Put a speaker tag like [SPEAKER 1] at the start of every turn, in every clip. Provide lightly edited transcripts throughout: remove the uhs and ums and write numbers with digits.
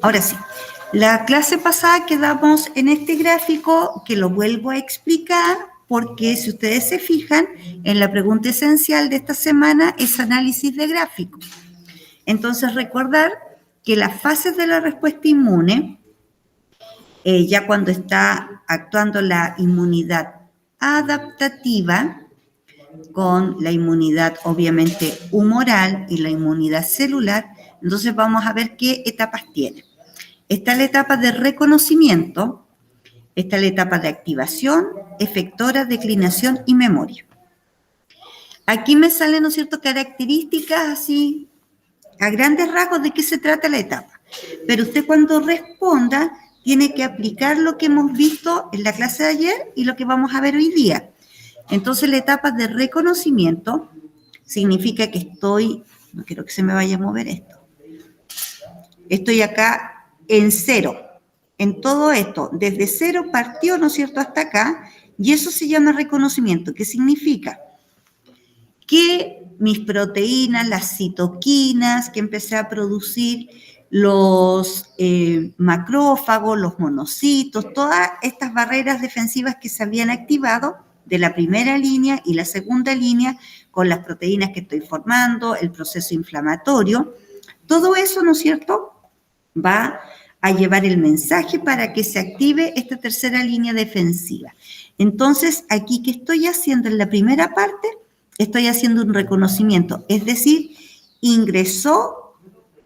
[SPEAKER 1] Ahora sí, la clase pasada quedamos en este gráfico que lo vuelvo a explicar porque si ustedes se fijan, en la pregunta esencial de esta semana es análisis de gráfico. Entonces, recordar que las fases de la respuesta inmune, ya cuando está actuando la inmunidad adaptativa, con la inmunidad obviamente humoral y la inmunidad celular, entonces vamos a ver qué etapas tiene. Está la etapa de reconocimiento, está la etapa de activación, efectora, declinación y memoria. Aquí me salen, ¿no es cierto?, características así, a grandes rasgos de qué se trata la etapa. Pero usted cuando responda tiene que aplicar lo que hemos visto en la clase de ayer y lo que vamos a ver hoy día. Entonces la etapa de reconocimiento significa que estoy, no quiero que se me vaya a mover esto, estoy acá en cero, en todo esto, desde cero partió, ¿no es cierto?, hasta acá, y eso se llama reconocimiento, que significa que mis proteínas, las citoquinas que empecé a producir, los macrófagos, los monocitos, todas estas barreras defensivas que se habían activado de la primera línea y la segunda línea con las proteínas que estoy formando, el proceso inflamatorio, todo eso, ¿no es cierto?, va a llevar el mensaje para que se active esta tercera línea defensiva. Entonces, aquí, ¿qué estoy haciendo en la primera parte? Estoy haciendo un reconocimiento, es decir, ingresó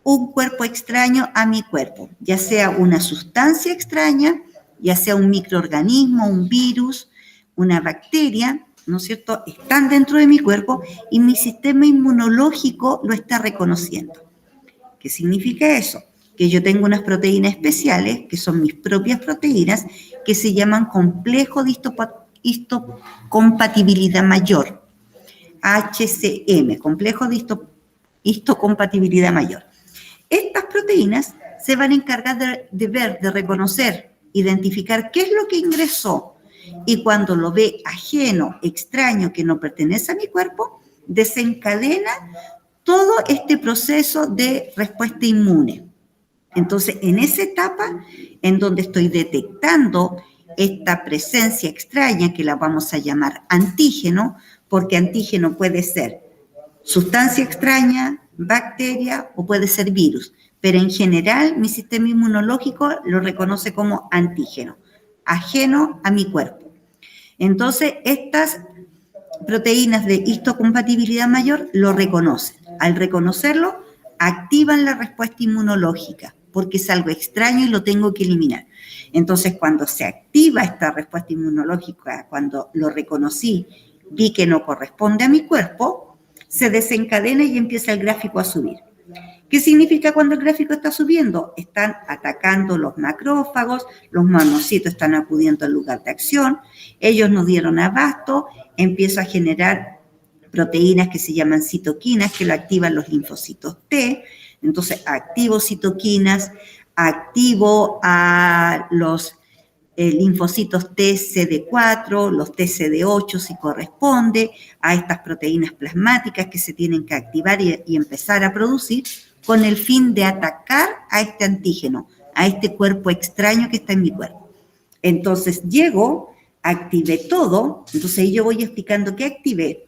[SPEAKER 1] un cuerpo extraño a mi cuerpo, ya sea una sustancia extraña, ya sea un microorganismo, un virus, una bacteria, ¿no es cierto?, están dentro de mi cuerpo y mi sistema inmunológico lo está reconociendo. ¿Qué significa eso? Que yo tengo unas proteínas especiales, que son mis propias proteínas, que se llaman complejo de histocompatibilidad mayor. HCM, complejo de histocompatibilidad mayor. Estas proteínas se van a encargar de ver, de reconocer, identificar qué es lo que ingresó y cuando lo ve ajeno, extraño, que no pertenece a mi cuerpo, desencadena todo este proceso de respuesta inmune. Entonces, en esa etapa en donde estoy detectando esta presencia extraña, que la vamos a llamar antígeno, porque antígeno puede ser sustancia extraña, bacteria o puede ser virus, pero en general mi sistema inmunológico lo reconoce como antígeno, ajeno a mi cuerpo. Entonces, estas proteínas de histocompatibilidad mayor lo reconocen. Al reconocerlo, activan la respuesta inmunológica, porque es algo extraño y lo tengo que eliminar. Entonces, cuando se activa esta respuesta inmunológica, cuando lo reconocí, vi que no corresponde a mi cuerpo, se desencadena y empieza el gráfico a subir. ¿Qué significa cuando el gráfico está subiendo? Están atacando los macrófagos, los monocitos están acudiendo al lugar de acción, ellos no dieron abasto, empiezo a generar proteínas que se llaman citoquinas, que lo activan los linfocitos T. Entonces, activo citoquinas, activo a los linfocitos TCD4, los TCD8 si corresponde, a estas proteínas plasmáticas que se tienen que activar y empezar a producir con el fin de atacar a este antígeno, a este cuerpo extraño que está en mi cuerpo. Entonces, llego, activé todo, entonces yo voy explicando qué activé,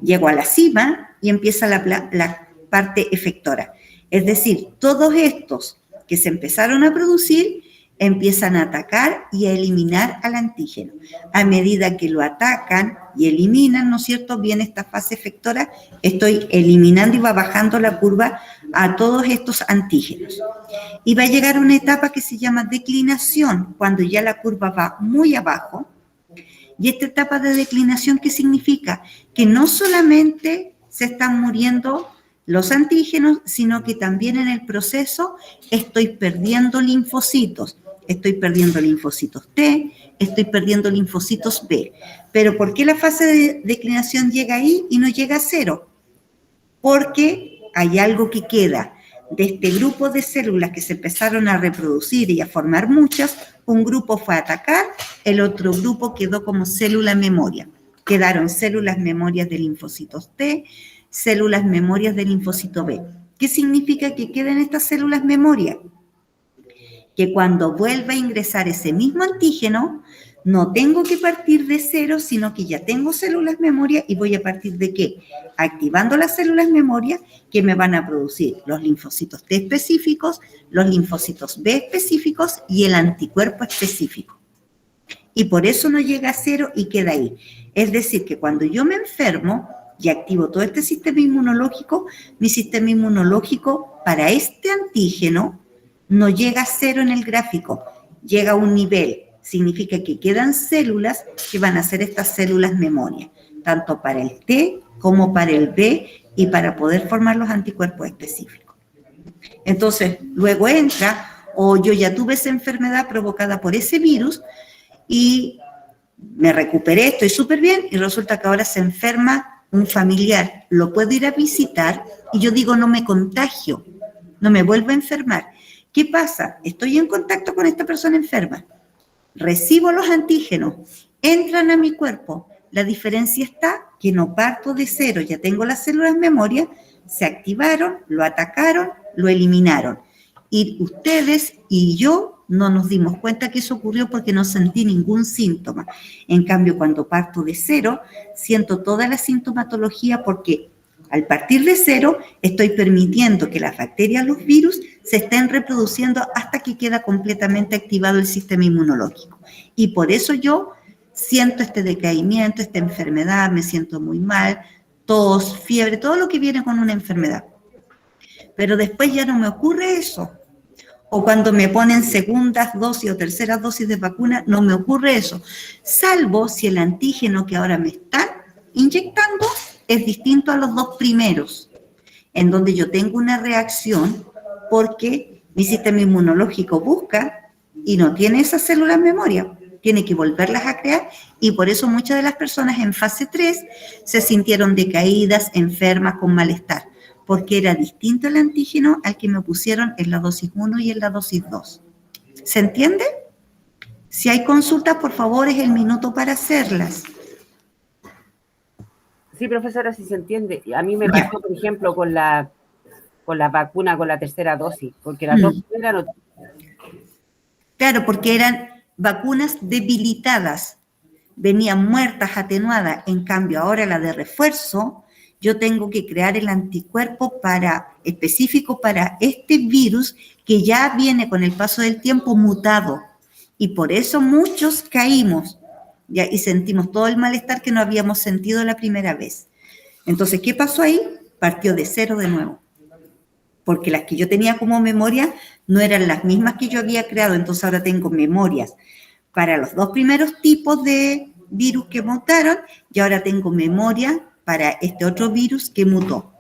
[SPEAKER 1] llego a la cima y empieza la parte efectora. Es decir, todos estos que se empezaron a producir empiezan a atacar y a eliminar al antígeno. A medida que lo atacan y eliminan, ¿no es cierto?, viene esta fase efectora, estoy eliminando y va bajando la curva a todos estos antígenos. Y va a llegar una etapa que se llama declinación, cuando ya la curva va muy abajo. Y esta etapa de declinación, ¿qué significa? Que no solamente se están muriendo los antígenos, sino que también en el proceso estoy perdiendo linfocitos. Estoy perdiendo linfocitos T, estoy perdiendo linfocitos B. Pero ¿por qué la fase de declinación llega ahí y no llega a cero? Porque hay algo que queda. De este grupo de células que se empezaron a reproducir y a formar muchas, un grupo fue a atacar, el otro grupo quedó como célula memoria. Quedaron células memorias de linfocitos T, células memorias de linfocito B. ¿Qué significa que queden estas células memoria? que cuando vuelva a ingresar ese mismo antígeno, no tengo que partir de cero, sino que ya tengo células memoria y voy a partir de ¿qué? Activando las células memoria que me van a producir los linfocitos T específicos, los linfocitos B específicos y el anticuerpo específico. Y por eso no llega a cero y queda ahí. Es decir, que cuando yo me enfermo y activo todo este sistema inmunológico, mi sistema inmunológico para este antígeno no llega a cero en el gráfico, llega a un nivel. Significa que quedan células que van a ser estas células memoria, tanto para el T como para el B y para poder formar los anticuerpos específicos. Entonces, luego entra, o yo ya tuve esa enfermedad provocada por ese virus y me recuperé, estoy súper bien, y resulta que ahora se enferma un familiar, lo puedo ir a visitar y yo digo no me contagio, no me vuelvo a enfermar. ¿Qué pasa? Estoy en contacto con esta persona enferma, recibo los antígenos, entran a mi cuerpo, la diferencia está que no parto de cero, ya tengo las células memoria, se activaron, lo atacaron, lo eliminaron. Y ustedes y yo no nos dimos cuenta que eso ocurrió porque no sentí ningún síntoma. En cambio, cuando parto de cero, siento toda la sintomatología porque al partir de cero estoy permitiendo que las bacterias, los virus, se estén reproduciendo hasta que queda completamente activado el sistema inmunológico. Y por eso yo siento este decaimiento, esta enfermedad, me siento muy mal, tos, fiebre, todo lo que viene con una enfermedad. Pero después ya no me ocurre eso. O cuando me ponen segundas dosis o terceras dosis de vacuna, no me ocurre eso. Salvo si el antígeno que ahora me están inyectando es distinto a los dos primeros, en donde yo tengo una reacción porque mi sistema inmunológico busca y no tiene esas células memoria, tiene que volverlas a crear y por eso muchas de las personas en fase 3 se sintieron decaídas, enfermas, con malestar, porque era distinto el antígeno al que me pusieron en la dosis 1 y en la dosis 2. ¿Se entiende? Si hay consultas, por favor, es el minuto para hacerlas.
[SPEAKER 2] Sí, profesora, sí se entiende. A mí me pasó, por ejemplo, con la vacuna, con la tercera dosis, porque las dos primeras no...
[SPEAKER 1] Claro, porque eran vacunas debilitadas, venían muertas, atenuadas. En cambio, ahora la de refuerzo, yo tengo que crear el anticuerpo específico para este virus que ya viene con el paso del tiempo mutado. Y por eso muchos caímos ya, y sentimos todo el malestar que no habíamos sentido la primera vez. Entonces, ¿qué pasó ahí? Partió de cero de nuevo. Porque las que yo tenía como memoria no eran las mismas que yo había creado. Entonces, ahora tengo memorias para los dos primeros tipos de virus que mutaron y ahora tengo memoria para este otro virus que mutó.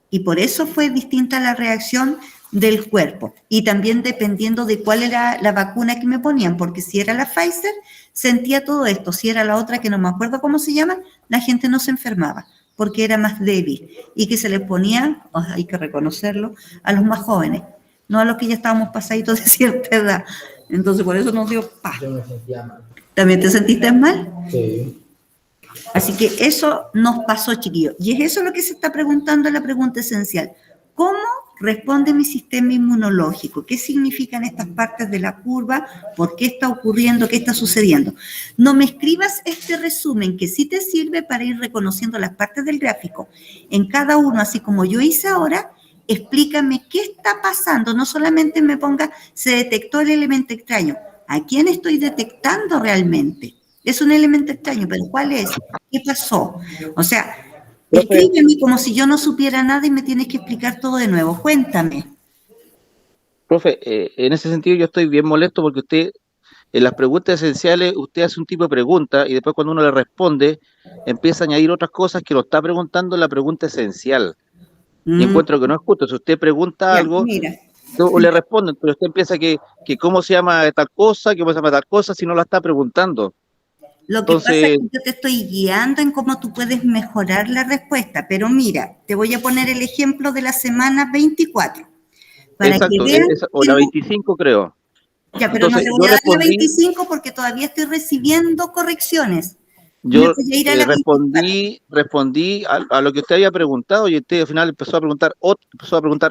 [SPEAKER 1] Y por eso fue distinta la reacción del cuerpo. Y también dependiendo de cuál era la vacuna que me ponían, porque si era la Pfizer, sentía todo esto. Si era la otra, que no me acuerdo cómo se llama, la gente no se enfermaba, porque era más débil. Y que se les ponía, hay que reconocerlo, a los más jóvenes, no a los que ya estábamos pasaditos de cierta edad. Entonces, por eso nos dio paz.
[SPEAKER 3] Yo me sentía mal.
[SPEAKER 1] ¿También te sentiste mal?
[SPEAKER 3] Sí.
[SPEAKER 1] Así que eso nos pasó, chiquillos. Y es eso lo que se está preguntando en la pregunta esencial. ¿Cómo responde mi sistema inmunológico? ¿Qué significan estas partes de la curva? ¿Por qué está ocurriendo? ¿Qué está sucediendo? No me escribas este resumen que sí te sirve para ir reconociendo las partes del gráfico. En cada uno, así como yo hice ahora, explícame qué está pasando. No solamente me ponga, se detectó el elemento extraño. ¿A quién estoy detectando realmente? Es un elemento extraño, pero ¿cuál es? ¿Qué pasó? O sea, escríbeme como si yo no supiera nada y me tienes que explicar todo de nuevo. Cuéntame.
[SPEAKER 4] Profe, en ese sentido yo estoy bien molesto porque usted, en las preguntas esenciales, usted hace un tipo de pregunta y después cuando uno le responde, empieza a añadir otras cosas que lo está preguntando en la pregunta esencial. Y encuentro que no es justo. Si usted pregunta algo, o le responden, pero usted piensa que cómo se llama tal cosa, que cómo se llama tal cosa, si no la está preguntando.
[SPEAKER 1] Lo que pasa es que yo te estoy guiando en cómo tú puedes mejorar la respuesta, pero mira, te voy a poner el ejemplo de la semana 24. Para
[SPEAKER 4] exacto,
[SPEAKER 1] que vean
[SPEAKER 4] o la 25 creo.
[SPEAKER 1] Ya, pero
[SPEAKER 4] entonces,
[SPEAKER 1] no te voy a dar la 25 porque todavía estoy recibiendo correcciones.
[SPEAKER 4] Yo respondí a lo que usted había preguntado y usted al final empezó a preguntar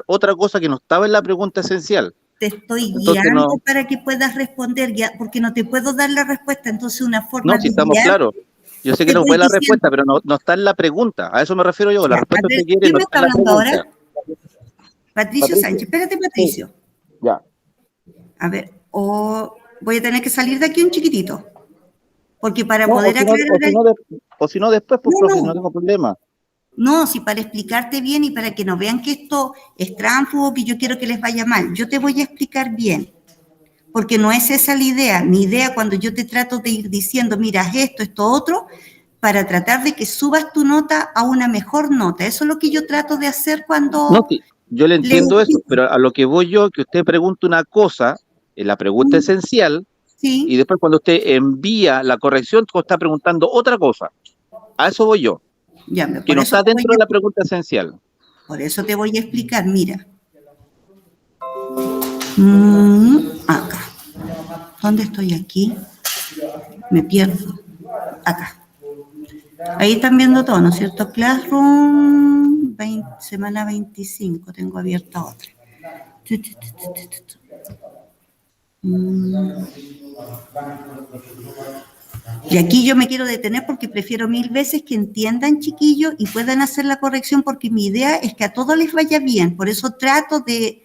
[SPEAKER 4] otra cosa que no estaba en la pregunta esencial.
[SPEAKER 1] te estoy
[SPEAKER 4] Entonces,
[SPEAKER 1] guiando
[SPEAKER 4] no,
[SPEAKER 1] para que puedas responder, porque no te puedo dar la respuesta, entonces una forma
[SPEAKER 4] no, si
[SPEAKER 1] de
[SPEAKER 4] estamos
[SPEAKER 1] guiar,
[SPEAKER 4] claros. Yo sé que
[SPEAKER 1] te
[SPEAKER 4] no
[SPEAKER 1] voy
[SPEAKER 4] fue la
[SPEAKER 1] diciendo,
[SPEAKER 4] respuesta, pero no está en la pregunta. A eso me refiero yo. La
[SPEAKER 1] ya, a
[SPEAKER 4] respuesta
[SPEAKER 1] ver,
[SPEAKER 4] usted quiere,
[SPEAKER 1] ¿quién
[SPEAKER 4] no
[SPEAKER 1] me
[SPEAKER 4] está
[SPEAKER 1] está
[SPEAKER 4] en la
[SPEAKER 1] hablando ahora?
[SPEAKER 4] pregunta.
[SPEAKER 1] Patricio Sánchez,
[SPEAKER 4] Patricio.
[SPEAKER 1] espérate,
[SPEAKER 4] Sí,
[SPEAKER 1] Patricio.
[SPEAKER 4] ya.
[SPEAKER 1] A ver, o voy a tener que salir de aquí un chiquitito, porque para
[SPEAKER 4] No,
[SPEAKER 1] poder aclarar
[SPEAKER 4] o si no después, pues,
[SPEAKER 1] no,
[SPEAKER 4] profe, no
[SPEAKER 1] no,
[SPEAKER 4] tengo problema.
[SPEAKER 1] no, si para explicarte bien y para que no vean que esto es tránfugo, que yo quiero que les vaya mal, yo te voy a explicar bien, porque no es esa la idea. Mi idea cuando yo te trato de ir diciendo, mira, esto, otro, para tratar de que subas tu nota a una mejor nota. Eso es lo que yo trato de hacer
[SPEAKER 4] No,
[SPEAKER 1] cuando
[SPEAKER 4] sí, yo le
[SPEAKER 1] les
[SPEAKER 4] entiendo eso,
[SPEAKER 1] explico.
[SPEAKER 4] pero a lo que voy yo, que usted pregunte una cosa, en la pregunta esencial, y
[SPEAKER 1] Sí,
[SPEAKER 4] después cuando usted envía la corrección, usted está preguntando otra cosa. A eso voy yo,
[SPEAKER 1] ya,
[SPEAKER 4] que no está dentro de la pregunta esencial.
[SPEAKER 1] por eso te voy a explicar, mira. Acá. ¿Dónde estoy aquí? Me pierdo. Acá. Ahí están viendo todo, ¿no es cierto? Classroom, semana 25, tengo abierta otra. Y aquí yo me quiero detener porque prefiero 1000 veces que entiendan, chiquillos, y puedan hacer la corrección, porque mi idea es que a todos les vaya bien. Por eso trato de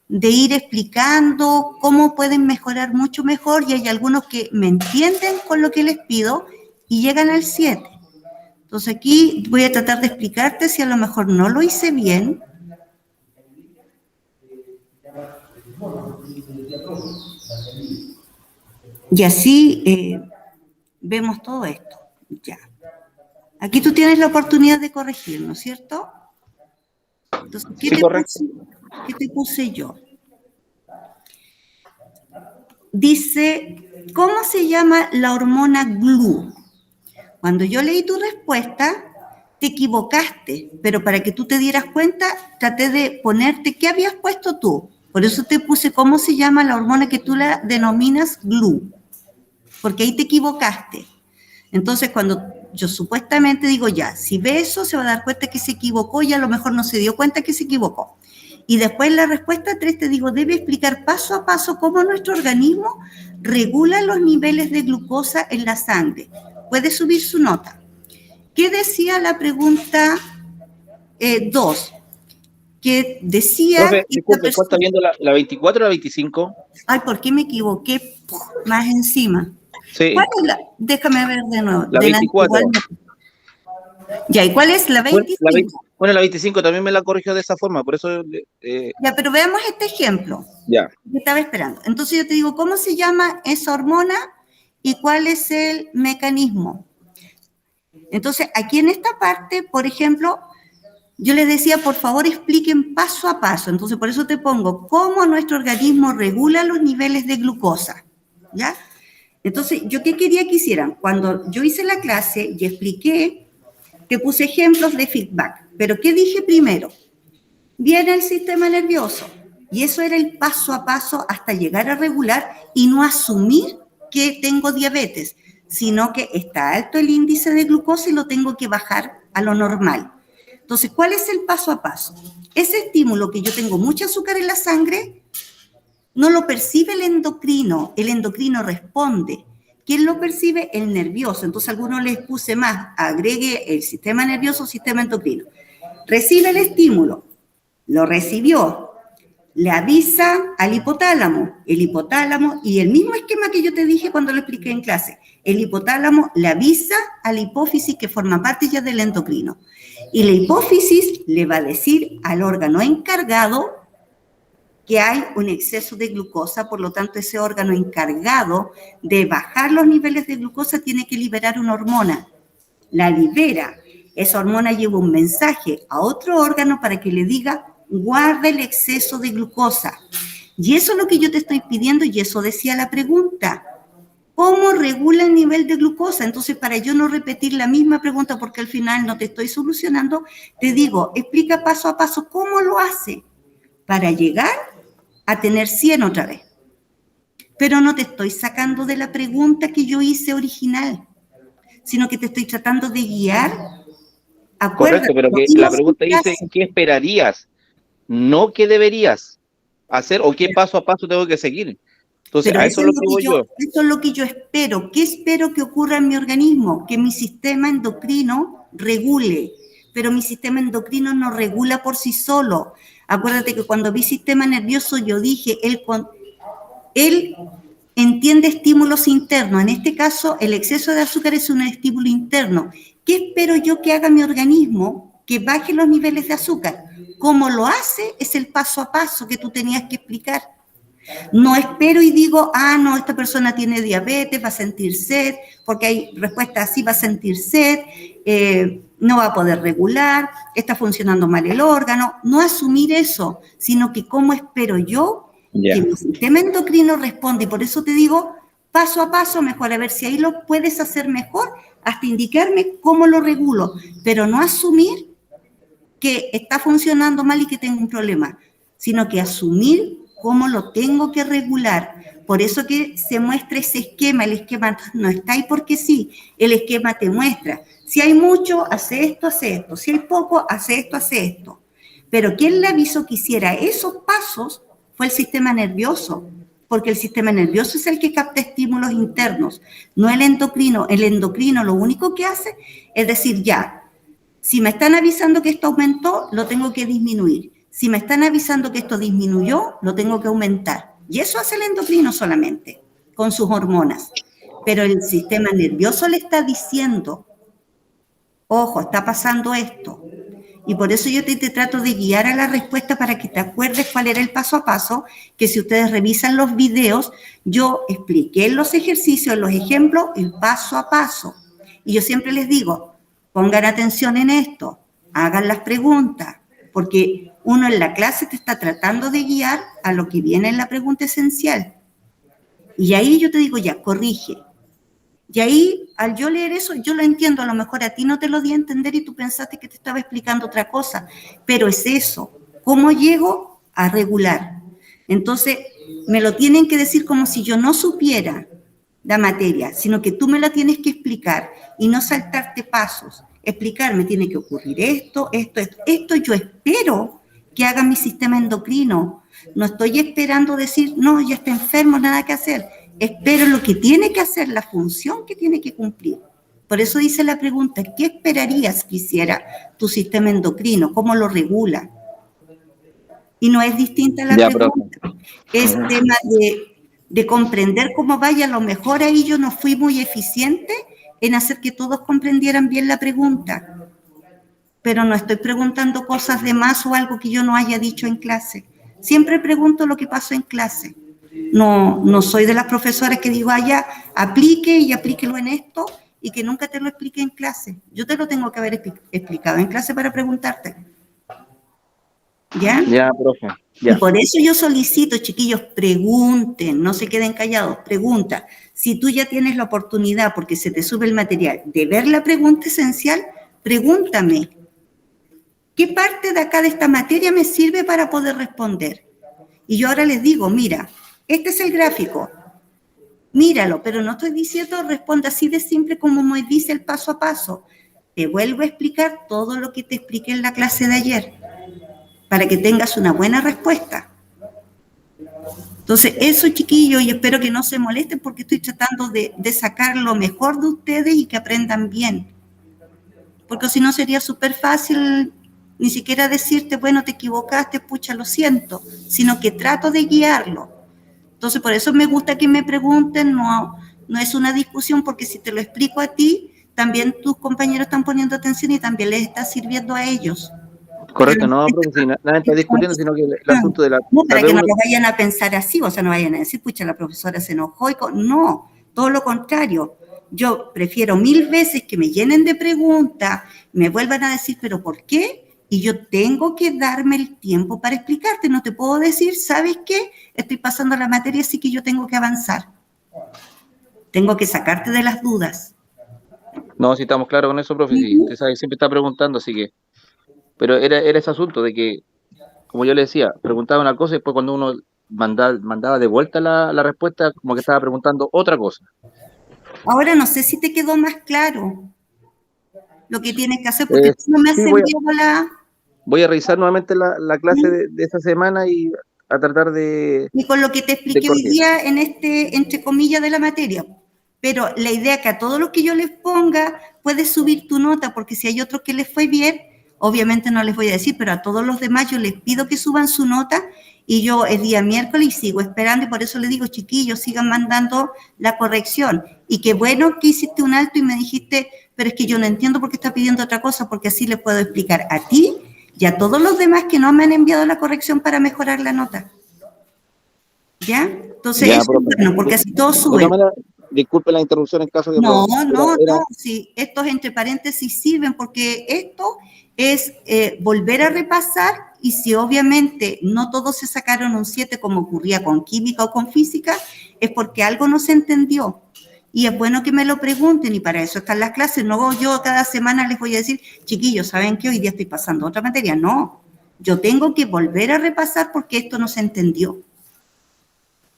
[SPEAKER 1] ir explicando cómo pueden mejorar mucho mejor, y hay algunos que me entienden con lo que les pido y llegan al 7. Entonces aquí voy a tratar de explicarte si a lo mejor no lo hice bien. Y así vemos todo esto. Ya. Aquí tú tienes la oportunidad de corregir, ¿no es cierto? Entonces,
[SPEAKER 4] Sí, correcto.
[SPEAKER 1] ¿qué te puse yo? Dice, ¿cómo se llama la hormona GLU? Cuando yo leí tu respuesta, te equivocaste, pero para que tú te dieras cuenta, traté de ponerte qué habías puesto tú. Por eso te puse cómo se llama la hormona que tú la denominas GLU, porque ahí te equivocaste. Entonces, cuando yo supuestamente digo ya, si ve eso, se va a dar cuenta que se equivocó y a lo mejor no se dio cuenta que se equivocó. Y después en la respuesta 3 te digo, debe explicar paso a paso cómo nuestro organismo regula los niveles de glucosa en la sangre. Puede subir su nota. ¿Qué decía la pregunta 2? Que decía...
[SPEAKER 4] Profe, disculpe, ¿cuál está viendo la 24 o la 25?
[SPEAKER 1] Ay, ¿por qué me equivoqué? Más encima.
[SPEAKER 4] Sí,
[SPEAKER 1] ¿Cuál es la? Déjame ver de nuevo.
[SPEAKER 4] la 24.
[SPEAKER 1] Ya, ¿y cuál es la 25?
[SPEAKER 4] Bueno, la 25 también me la corrigió de esa forma, por eso...
[SPEAKER 1] Ya, pero veamos este ejemplo.
[SPEAKER 4] ya.
[SPEAKER 1] Yo estaba esperando. Entonces yo te digo, ¿cómo se llama esa hormona y cuál es el mecanismo? Entonces, aquí en esta parte, por ejemplo, yo les decía, por favor, expliquen paso a paso. Entonces, por eso te pongo, ¿cómo nuestro organismo regula los niveles de glucosa? ¿Ya? Entonces, ¿yo qué quería que hicieran? Cuando yo hice la clase y expliqué, te puse ejemplos de feedback. Pero ¿qué dije primero? Viene el sistema nervioso. Y eso era el paso a paso hasta llegar a regular y no asumir que tengo diabetes, sino que está alto el índice de glucosa y lo tengo que bajar a lo normal. Entonces, ¿cuál es el paso a paso? Ese estímulo que yo tengo mucho azúcar en la sangre, no lo percibe el endocrino responde. ¿Quién lo percibe? El nervioso. Entonces, a algunos les puse más, agregue el sistema nervioso, sistema endocrino. Recibe el estímulo, lo recibió, le avisa al hipotálamo, el hipotálamo, y el mismo esquema que yo te dije cuando lo expliqué en clase, el hipotálamo le avisa a la hipófisis que forma parte ya del endocrino, y la hipófisis le va a decir al órgano encargado que hay un exceso de glucosa, por lo tanto ese órgano encargado de bajar los niveles de glucosa tiene que liberar una hormona, la libera, esa hormona lleva un mensaje a otro órgano para que le diga guarda el exceso de glucosa. Y eso es lo que yo te estoy pidiendo y eso decía la pregunta. ¿Cómo regula el nivel de glucosa? Entonces, para yo no repetir la misma pregunta porque al final no te estoy solucionando, te digo, explica paso a paso cómo lo hace para llegar a tener 100 otra vez. Pero no te estoy sacando de la pregunta que yo hice original, sino que te estoy tratando de guiar.
[SPEAKER 4] Correcto, pero que la pregunta dice, ¿qué esperarías? No qué deberías. hacer o qué paso a paso tengo que seguir. Entonces,
[SPEAKER 1] Pero
[SPEAKER 4] a eso es lo que voy yo.
[SPEAKER 1] eso es lo que yo espero. ¿Qué espero que ocurra en mi organismo? Que mi sistema endocrino regule. Pero mi sistema endocrino no regula por sí solo. Acuérdate que cuando vi sistema nervioso yo dije, él entiende estímulos internos. En este caso, el exceso de azúcar es un estímulo interno. ¿Qué espero yo que haga mi organismo? Que baje los niveles de azúcar. ¿Cómo lo hace? Es el paso a paso que tú tenías que explicar. No espero y digo, no, esta persona tiene diabetes, va a sentir sed, porque hay respuestas así, va a sentir sed, no va a poder regular, está funcionando mal el órgano. No asumir eso, sino que cómo espero yo que mi sistema endocrino responde. Y por eso te digo, paso a paso, mejor, a ver si ahí lo puedes hacer mejor, hasta indicarme cómo lo regulo, pero no asumir que está funcionando mal y que tengo un problema, sino que asumir cómo lo tengo que regular. Por eso que se muestra ese esquema. El esquema no está ahí porque sí. El esquema te muestra. Si hay mucho, hace esto, hace esto. Si hay poco, hace esto, hace esto. Pero quien le avisó que hiciera esos pasos fue el sistema nervioso, porque el sistema nervioso es el que capta estímulos internos, no el endocrino. El endocrino lo único que hace es decir, ya, si me están avisando que esto aumentó, lo tengo que disminuir. Si me están avisando que esto disminuyó, lo tengo que aumentar. Y eso hace el endocrino solamente, con sus hormonas. Pero el sistema nervioso le está diciendo, ojo, está pasando esto. Y por eso yo te trato de guiar a la respuesta para que te acuerdes cuál era el paso a paso, que si ustedes revisan los videos, yo expliqué en los ejercicios, en los ejemplos, el paso a paso. Y yo siempre les digo, pongan atención en esto, hagan las preguntas, porque uno en la clase te está tratando de guiar a lo que viene en la pregunta esencial. Y ahí yo te digo, ya, corrige. Y ahí, al yo leer eso, yo lo entiendo, a lo mejor a ti no te lo di a entender y tú pensaste que te estaba explicando otra cosa, pero es eso, ¿cómo llego a regular? Entonces, me lo tienen que decir como si yo no supiera la materia, sino que tú me la tienes que explicar y no saltarte pasos. Explicarme, tiene que ocurrir esto yo espero que haga mi sistema endocrino. No estoy esperando decir, no, ya está enfermo, nada que hacer. Espero lo que tiene que hacer, la función que tiene que cumplir. Por eso dice la pregunta, ¿qué esperarías que hiciera tu sistema endocrino? ¿Cómo lo regula? Y no es distinta la pregunta. Es tema de comprender cómo vaya. A lo mejor ahí yo no fui muy eficiente en hacer que todos comprendieran bien la pregunta. Pero no estoy preguntando cosas de más o algo que yo no haya dicho en clase. Siempre pregunto lo que pasó en clase. No soy de las profesoras que digo, ya, aplique y aplíquelo en esto y que nunca te lo explique en clase. Yo te lo tengo que haber explicado en clase para preguntarte. ¿Ya?
[SPEAKER 4] Ya, profe. Ya.
[SPEAKER 1] Y por eso yo solicito, chiquillos, pregunten, no se queden callados, pregunta. Si tú ya tienes la oportunidad, porque se te sube el material, de ver la pregunta esencial, pregúntame. ¿Qué parte de acá de esta materia me sirve para poder responder? Y yo ahora les digo, mira, este es el gráfico, míralo, pero no estoy diciendo responda así de simple como me dice el paso a paso. Te vuelvo a explicar todo lo que te expliqué en la clase de ayer, para que tengas una buena respuesta. Entonces, eso, chiquillos, y espero que no se molesten porque estoy tratando de sacar lo mejor de ustedes y que aprendan bien. Porque si no sería súper fácil ni siquiera decirte, bueno, te equivocaste, pucha, lo siento, sino que trato de guiarlo. Entonces, por eso me gusta que me pregunten, no es una discusión, porque si te lo explico a ti, también tus compañeros están poniendo atención y también les está sirviendo a ellos.
[SPEAKER 4] Correcto, no, profe, nada está discutiendo, sino que el asunto de la...
[SPEAKER 1] No, para que no lo vayan a pensar así, o sea, no vayan a decir, pucha, la profesora se enojó. No, todo lo contrario. Yo prefiero 1000 veces que me llenen de preguntas, me vuelvan a decir, ¿pero por qué? Y yo tengo que darme el tiempo para explicarte. No te puedo decir, ¿sabes qué? Estoy pasando la materia, así que yo tengo que avanzar. Tengo que sacarte de las dudas.
[SPEAKER 4] No, si estamos claros con eso, profe, sí, usted sabe, siempre está preguntando, así que... Pero era ese asunto de que, como yo le decía, preguntaba una cosa y después cuando uno mandaba de vuelta la respuesta, como que estaba preguntando otra cosa.
[SPEAKER 1] Ahora no sé si te quedó más claro lo que tienes que hacer, porque tú no me has enviado la...
[SPEAKER 4] Voy a revisar nuevamente la clase de esta semana y a tratar de
[SPEAKER 1] Y con lo que te expliqué hoy
[SPEAKER 4] corregir.
[SPEAKER 1] día en este, entre comillas, de la materia. Pero la idea que a todos los que yo les ponga, puedes subir tu nota, porque si hay otros que les fue bien, obviamente no les voy a decir, pero a todos los demás yo les pido que suban su nota y yo el día miércoles sigo esperando y por eso les digo, chiquillos, sigan mandando la corrección. Y qué bueno que hiciste un alto y me dijiste, pero es que yo no entiendo por qué está pidiendo otra cosa, porque así les puedo explicar a ti y a todos los demás que no me han enviado la corrección para mejorar la nota. ¿Ya? Entonces,
[SPEAKER 4] Ya,
[SPEAKER 1] eso
[SPEAKER 4] profe.
[SPEAKER 1] es bueno, porque así todos
[SPEAKER 4] De
[SPEAKER 1] suben.
[SPEAKER 4] todas maneras, disculpe la interrupción en caso de
[SPEAKER 1] No,
[SPEAKER 4] prueba.
[SPEAKER 1] no, sí, estos entre paréntesis sirven porque esto es volver a repasar y si obviamente no todos se sacaron un 7 como ocurría con química o con física, es porque algo no se entendió. Y es bueno que me lo pregunten y para eso están las clases. No yo cada semana les voy a decir, chiquillos, ¿saben qué? Hoy día estoy pasando otra materia. No, yo tengo que volver a repasar porque esto no se entendió.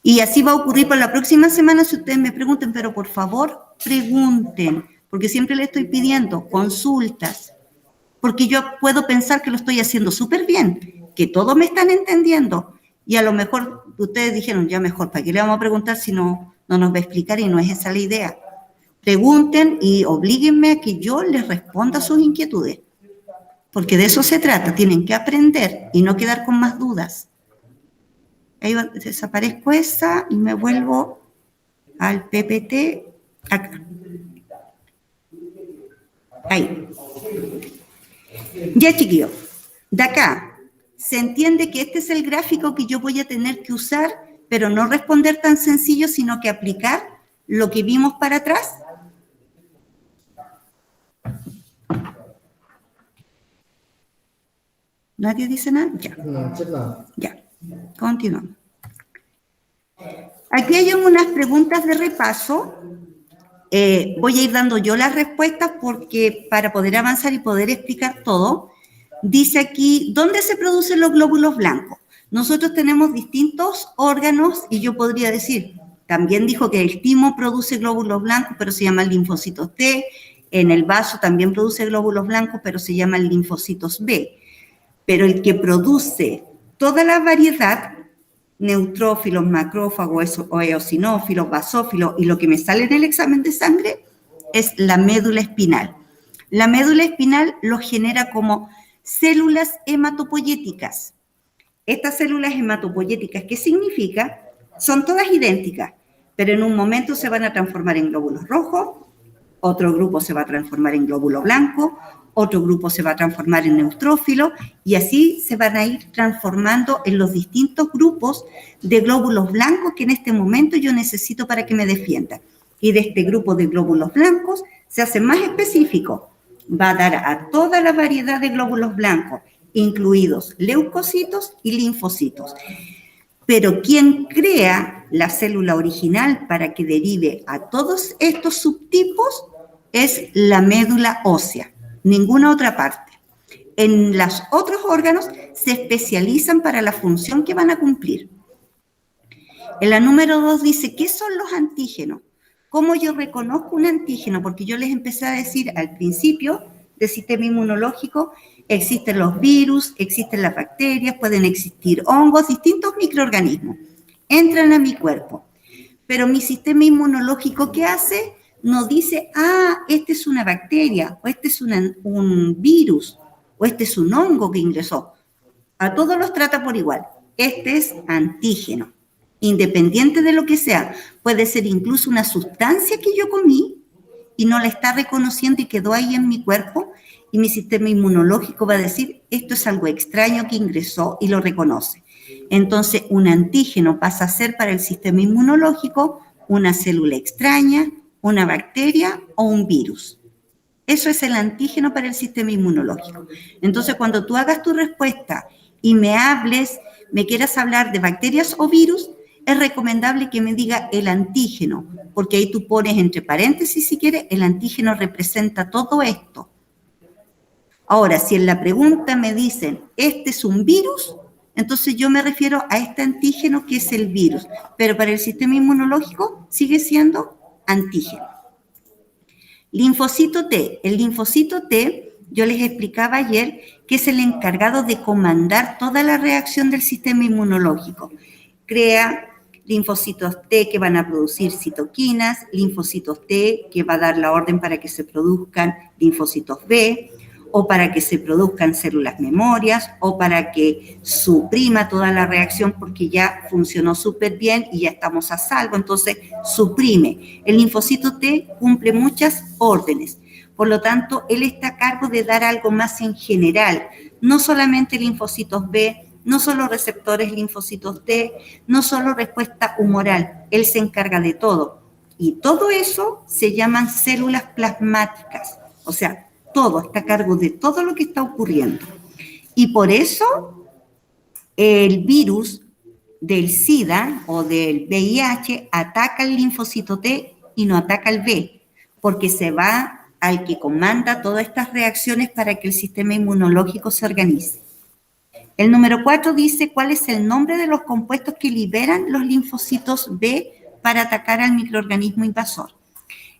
[SPEAKER 1] Y así va a ocurrir para la próxima semana si ustedes me pregunten, pero por favor, pregunten, porque siempre le estoy pidiendo consultas, porque yo puedo pensar que lo estoy haciendo súper bien, que todos me están entendiendo, y a lo mejor ustedes dijeron, ya mejor, ¿para qué le vamos a preguntar si no nos va a explicar? Y no es esa la idea. Pregunten y oblíguenme a que yo les responda a sus inquietudes, porque de eso se trata, tienen que aprender y no quedar con más dudas. Ahí desaparezco esa y me vuelvo al PPT acá. Ahí. Ya, chiquillos, de acá se entiende que este es el gráfico que yo voy a tener que usar, pero no responder tan sencillo, sino que aplicar lo que vimos para atrás. ¿Nadie dice nada? Ya. Ya. Continuamos. Aquí hay unas preguntas de repaso. Voy a ir dando yo las respuestas porque para poder avanzar y poder explicar todo, dice aquí, ¿dónde se producen los glóbulos blancos? Nosotros tenemos distintos órganos y yo podría decir, también dijo que el timo produce glóbulos blancos, pero se llaman linfocitos T, en el vaso también produce glóbulos blancos, pero se llaman linfocitos B. Pero el que produce toda la variedad, neutrófilos, macrófagos, eosinófilos, basófilos, y lo que me sale en el examen de sangre es la médula espinal. La médula espinal los genera como células hematopoyéticas. Estas células hematopoyéticas, ¿qué significa? Son todas idénticas, pero en un momento se van a transformar en glóbulos rojos, otro grupo se va a transformar en glóbulo blanco, otro grupo se va a transformar en neutrófilo y así se van a ir transformando en los distintos grupos de glóbulos blancos que en este momento yo necesito para que me defiendan. Y de este grupo de glóbulos blancos se hace más específico. Va a dar a toda la variedad de glóbulos blancos, incluidos leucocitos y linfocitos. Pero quien crea la célula original para que derive a todos estos subtipos es la médula ósea, ninguna otra parte. En los otros órganos se especializan para la función que van a cumplir. En la número 2 dice, ¿qué son los antígenos? ¿Cómo yo reconozco un antígeno? Porque yo les empecé a decir al principio del sistema inmunológico, existen los virus, existen las bacterias, pueden existir hongos, distintos microorganismos. Entran a mi cuerpo. Pero mi sistema inmunológico, ¿qué hace? No dice, esta es una bacteria, o este es un virus, o este es un hongo que ingresó. A todos los trata por igual. Este es antígeno, independiente de lo que sea. Puede ser incluso una sustancia que yo comí y no la está reconociendo y quedó ahí en mi cuerpo, y mi sistema inmunológico va a decir, esto es algo extraño que ingresó y lo reconoce. Entonces, un antígeno pasa a ser para el sistema inmunológico una célula extraña, una bacteria o un virus. Eso es el antígeno para el sistema inmunológico. Entonces, cuando tú hagas tu respuesta y me quieras hablar de bacterias o virus, es recomendable que me diga el antígeno, porque ahí tú pones entre paréntesis, si quieres, el antígeno representa todo esto. Ahora, si en la pregunta me dicen, este es un virus, entonces yo me refiero a este antígeno que es el virus, pero para el sistema inmunológico sigue siendo antígeno. Linfocito T. El linfocito T, yo les explicaba ayer que es el encargado de comandar toda la reacción del sistema inmunológico. Crea linfocitos T que van a producir citoquinas, linfocitos T que va a dar la orden para que se produzcan linfocitos B, o para que se produzcan células memorias, o para que suprima toda la reacción porque ya funcionó súper bien y ya estamos a salvo, entonces suprime. El linfocito T cumple muchas órdenes, por lo tanto, él está a cargo de dar algo más en general, no solamente linfocitos B, no solo receptores linfocitos T, no solo respuesta humoral, él se encarga de todo. Y todo eso se llaman células plasmáticas, o sea, todo está a cargo de todo lo que está ocurriendo. Y por eso el virus del SIDA o del VIH ataca el linfocito T y no ataca el B, porque se va al que comanda todas estas reacciones para que el sistema inmunológico se organice. El número 4 dice cuál es el nombre de los compuestos que liberan los linfocitos B para atacar al microorganismo invasor.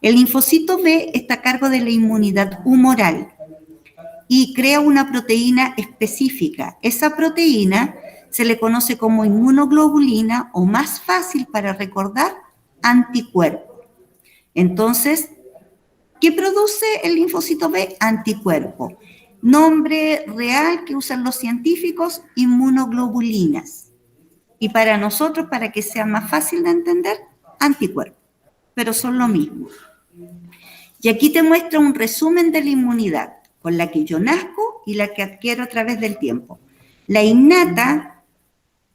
[SPEAKER 1] El linfocito B está a cargo de la inmunidad humoral y crea una proteína específica. Esa proteína se le conoce como inmunoglobulina o, más fácil para recordar, anticuerpo. Entonces, ¿qué produce el linfocito B? Anticuerpo. Nombre real que usan los científicos, inmunoglobulinas. Y para nosotros, para que sea más fácil de entender, anticuerpos. Pero son lo mismo. Y aquí te muestra un resumen de la inmunidad, con la que yo nazco y la que adquiero a través del tiempo. La innata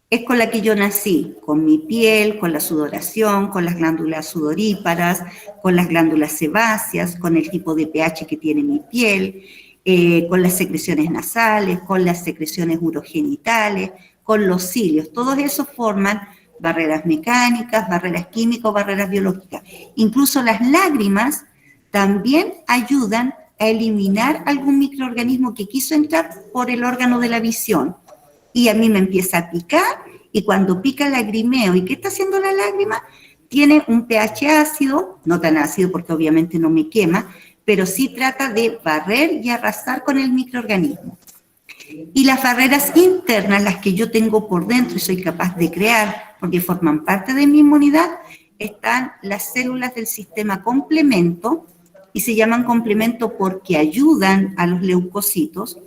[SPEAKER 1] es con la que yo nací, con mi piel, con la sudoración, con las glándulas sudoríparas, con las glándulas sebáceas, con el tipo de pH que tiene mi piel, con las secreciones nasales, con las secreciones urogenitales, con los cilios. Todos esos forman barreras mecánicas, barreras químicas, barreras biológicas. Incluso las lágrimas también ayudan a eliminar algún microorganismo que quiso entrar por el órgano de la visión. Y a mí me empieza a picar, y cuando pica lagrimeo, ¿y qué está haciendo la lágrima? Tiene un pH ácido, no tan ácido porque obviamente no me quema, pero sí trata de barrer y arrasar con el microorganismo. Y las barreras internas, las que yo tengo por dentro y soy capaz de crear, porque forman parte de mi inmunidad, están las células del sistema complemento, y se llaman complemento porque ayudan a los leucocitos.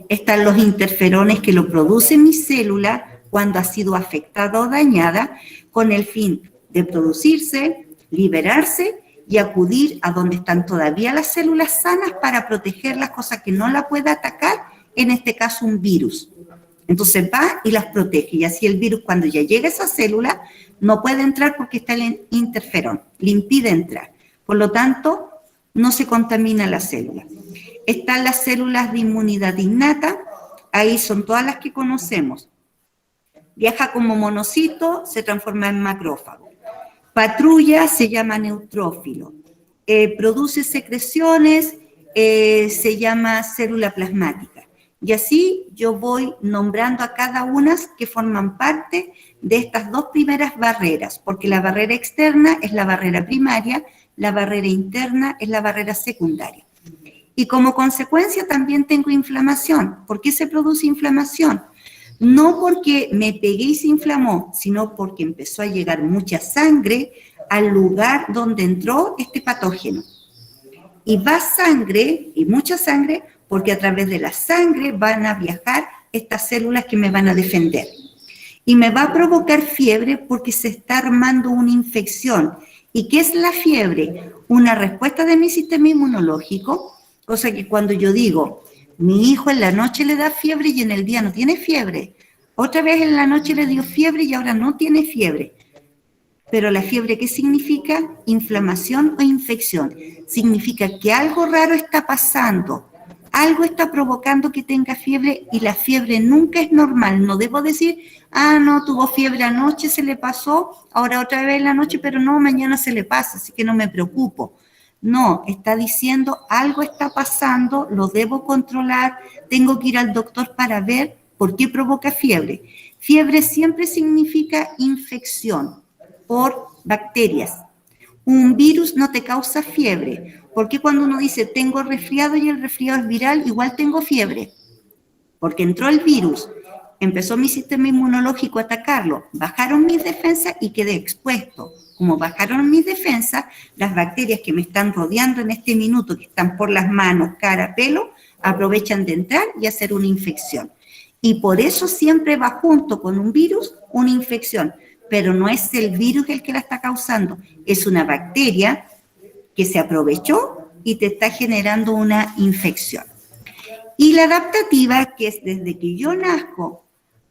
[SPEAKER 1] Están los interferones que lo produce mi célula cuando ha sido afectada o dañada, con el fin de producirse, liberarse y acudir a donde están todavía las células sanas para proteger las cosas que no la pueda atacar, en este caso un virus. Entonces va y las protege, y así el virus, cuando ya llega a esa célula, no puede entrar porque está el interferón, le impide entrar. Por lo tanto, no se contamina la célula. Están las células de inmunidad innata, ahí son todas las que conocemos. Viaja como monocito, se transforma en macrófago. Patrulla, se llama neutrófilo. Produce secreciones, se llama célula plasmática. Y así yo voy nombrando a cada una que forman parte de estas dos primeras barreras, porque la barrera externa es la barrera primaria, la barrera interna es la barrera secundaria. Y como consecuencia también tengo inflamación. ¿Por qué se produce inflamación? No porque me pegué y se inflamó, sino porque empezó a llegar mucha sangre al lugar donde entró este patógeno. Y va sangre, y mucha sangre, porque a través de la sangre van a viajar estas células que me van a defender. Y me va a provocar fiebre porque se está armando una infección. ¿Y qué es la fiebre? Una respuesta de mi sistema inmunológico, cosa que cuando yo digo, mi hijo en la noche le da fiebre y en el día no tiene fiebre, otra vez en la noche le dio fiebre y ahora no tiene fiebre. Pero la fiebre, ¿qué significa? Inflamación o infección. Significa que algo raro está pasando, algo está provocando que tenga fiebre, y la fiebre nunca es normal. No debo decir, no, tuvo fiebre anoche, se le pasó, ahora otra vez en la noche, pero no, mañana se le pasa, así que no me preocupo. No, está diciendo, algo está pasando, lo debo controlar, tengo que ir al doctor para ver por qué provoca fiebre. Fiebre siempre significa infección por bacterias. Un virus no te causa fiebre. ¿Por qué cuando uno dice tengo resfriado y el resfriado es viral, igual tengo fiebre? porque entró el virus, empezó mi sistema inmunológico a atacarlo, bajaron mis defensas y quedé expuesto. Como bajaron mis defensas, las bacterias que me están rodeando en este minuto, que están por las manos, cara, pelo, aprovechan de entrar y hacer una infección. Y por eso siempre va junto con un virus una infección, pero no es el virus el que la está causando, es una bacteria que se aprovechó y te está generando una infección. Y la adaptativa, que es desde que yo nazco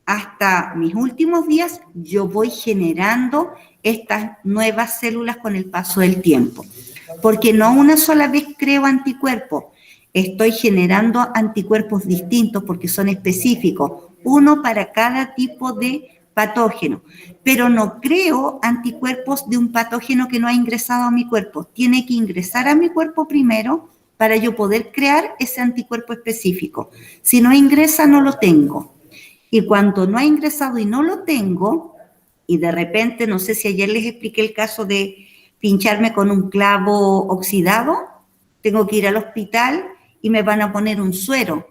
[SPEAKER 1] hasta mis últimos días, yo voy generando estas nuevas células con el paso del tiempo. Porque no una sola vez creo anticuerpos, estoy generando anticuerpos distintos porque son específicos, uno para cada tipo de patógeno. Pero no creo anticuerpos de un patógeno que no ha ingresado a mi cuerpo. Tiene que ingresar a mi cuerpo primero para yo poder crear ese anticuerpo específico. Si no ingresa, no lo tengo. Y cuando no ha ingresado y no lo tengo, y de repente, no sé si ayer les expliqué el caso de pincharme con un clavo oxidado, tengo que ir al hospital y me van a poner un suero.